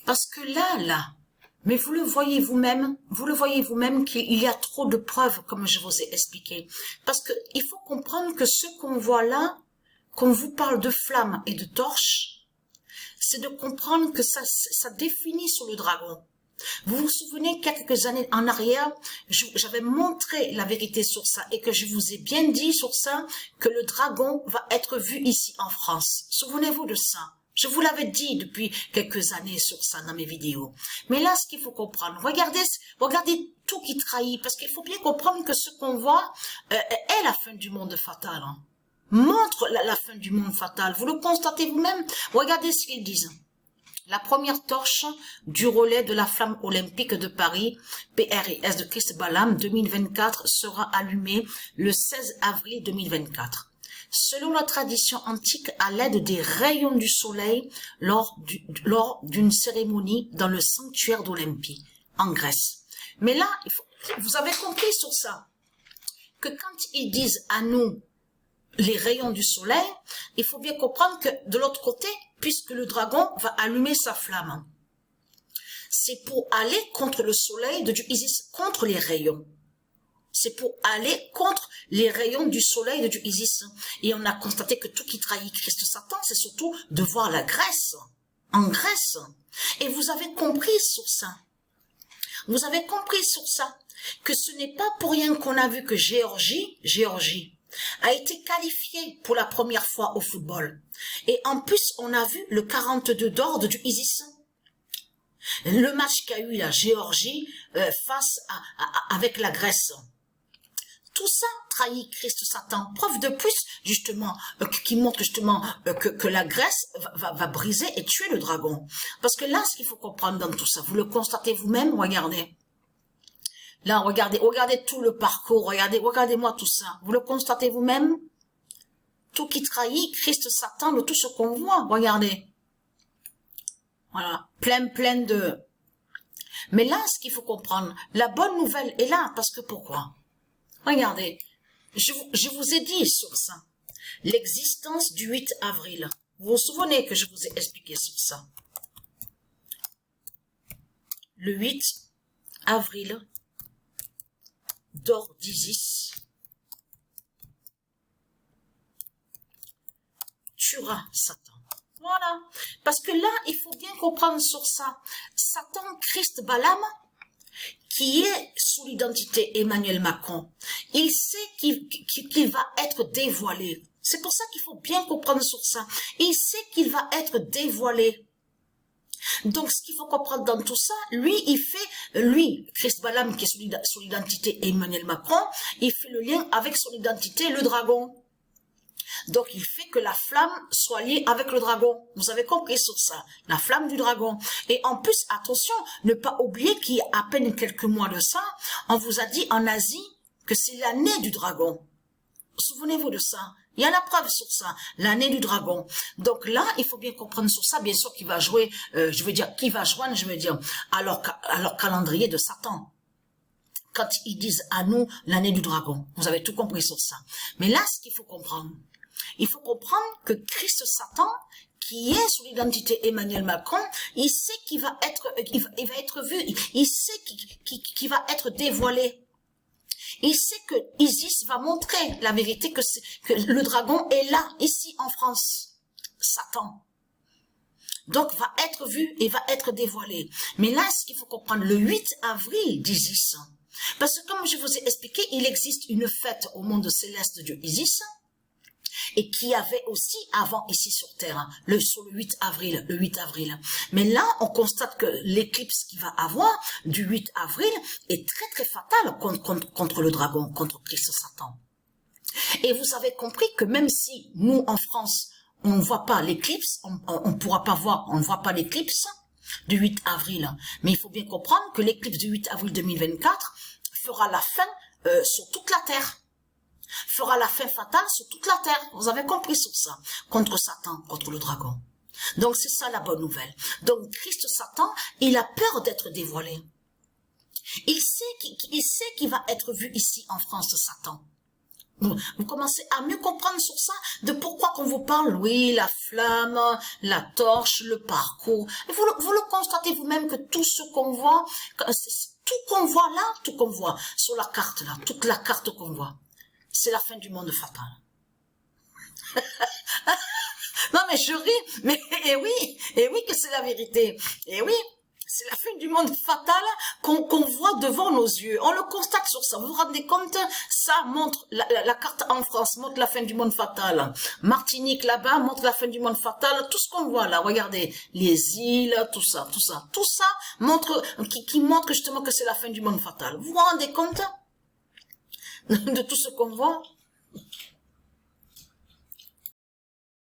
Parce que là, mais vous le voyez vous-même qu'il y a trop de preuves, comme je vous ai expliqué. Parce que il faut comprendre que ce qu'on voit là, qu'on vous parle de flammes et de torches, c'est de comprendre que ça définit sur le dragon. Vous vous souvenez, quelques années en arrière, j'avais montré la vérité sur ça et que je vous ai bien dit sur ça que le dragon va être vu ici en France. Souvenez-vous de ça. Je vous l'avais dit depuis quelques années sur ça dans mes vidéos. Mais là, ce qu'il faut comprendre, regardez tout qui trahit, parce qu'il faut bien comprendre que ce qu'on voit est la fin du monde fatal. Hein. Montre la fin du monde fatal. Vous le constatez vous-même. Regardez ce qu'ils disent. La première torche du relais de la flamme olympique de Paris, PRIS de Christ Balaam 2024, sera allumée le 16 avril 2024. Selon la tradition antique, à l'aide des rayons du soleil lors d'une cérémonie dans le sanctuaire d'Olympie, en Grèce. Mais là, vous avez compris sur ça, que quand ils disent à nous les rayons du soleil, il faut bien comprendre que de l'autre côté, puisque le dragon va allumer sa flamme, c'est pour aller contre le soleil de Dieu Isis, contre les rayons. C'est pour aller contre les rayons du soleil de Dieu Isis. Et on a constaté que tout qui trahit Christ Satan, c'est surtout de voir la Grèce, en Grèce. Et vous avez compris sur ça. Vous avez compris sur ça, que ce n'est pas pour rien qu'on a vu que Géorgie a été qualifiée pour la première fois au football. Et en plus, on a vu le 42 d'or de Isis. Le match qu'a eu la Géorgie avec la Grèce. Tout ça trahit Christ Satan. Preuve de plus, justement, qui montre justement que la Grèce va briser et tuer le dragon. Parce que là, ce qu'il faut comprendre dans tout ça, vous le constatez vous-même, regardez. Là, regardez tout le parcours, regardez-moi tout ça. Vous le constatez vous-même? Tout qui trahit Christ Satan, tout ce qu'on voit, regardez. Voilà, plein de... Mais là, ce qu'il faut comprendre, la bonne nouvelle est là, parce que pourquoi? Regardez, je vous ai dit sur ça, l'existence du 8 avril. Vous vous souvenez que je vous ai expliqué sur ça? Le 8 avril, d'or d'Isis, tuera Satan. Voilà. Parce que là, il faut bien comprendre sur ça. Satan, Christ Balaam, qui est sous l'identité Emmanuel Macron, il sait qu'il va être dévoilé. C'est pour ça qu'il faut bien comprendre sur ça. Il sait qu'il va être dévoilé. Donc, ce qu'il faut comprendre dans tout ça, lui, Christ Balaam, qui est sous l'identité Emmanuel Macron, il fait le lien avec son identité, le dragon. Donc, il fait que la flamme soit liée avec le dragon. Vous avez compris sur ça, la flamme du dragon. Et en plus, attention, ne pas oublier qu'il y a à peine quelques mois de ça, on vous a dit en Asie que c'est l'année du dragon. Souvenez-vous de ça. Il y a la preuve sur ça, l'année du dragon. Donc là, il faut bien comprendre sur ça, bien sûr, qui va jouer, qui va joindre, à leur calendrier de Satan. Quand ils disent à nous l'année du dragon. Vous avez tout compris sur ça. Mais là, ce qu'il faut comprendre, il faut comprendre que Christ Satan, qui est sous l'identité Emmanuel Macron, il sait qu'il va être vu, il sait qu'il va être dévoilé. Il sait que Isis va montrer la vérité que le dragon est là, ici en France. Satan. Donc, va être vu et va être dévoilé. Mais là, ce qu'il faut comprendre, le 8 avril d'Isis, parce que comme je vous ai expliqué, il existe une fête au monde céleste de Dieu Isis, et qui avait aussi avant ici sur Terre, sur le 8 avril. Mais là, on constate que l'éclipse qu'il va avoir du 8 avril est très très fatale contre le dragon, contre Christ Satan. Et vous avez compris que même si nous, en France, on ne voit pas l'éclipse, on ne pourra pas voir, on ne voit pas l'éclipse du 8 avril. Mais il faut bien comprendre que l'éclipse du 8 avril 2024 fera la fin sur toute la Terre. Fera la fin fatale sur toute la terre. Vous avez compris sur ça. Contre Satan, contre le dragon. Donc c'est ça la bonne nouvelle. Donc Christ Satan, il a peur d'être dévoilé. Il sait qu'il va être vu ici en France, Satan. Vous commencez à mieux comprendre sur ça, de pourquoi qu'on vous parle, oui, la flamme, la torche, le parcours. Et vous le constatez vous-même que tout ce qu'on voit, tout qu'on voit là, tout qu'on voit sur la carte là, toute la carte qu'on voit, c'est la fin du monde fatal. Non mais je ris, mais et oui que c'est la vérité. Et oui, c'est la fin du monde fatal qu'on voit devant nos yeux. On le constate sur ça. Vous vous rendez compte? Ça montre, la carte en France montre la fin du monde fatal. Martinique là-bas montre la fin du monde fatal. Tout ce qu'on voit là, regardez, les îles, tout ça montre, qui montre justement que c'est la fin du monde fatal. Vous vous rendez compte de tout ce qu'on voit?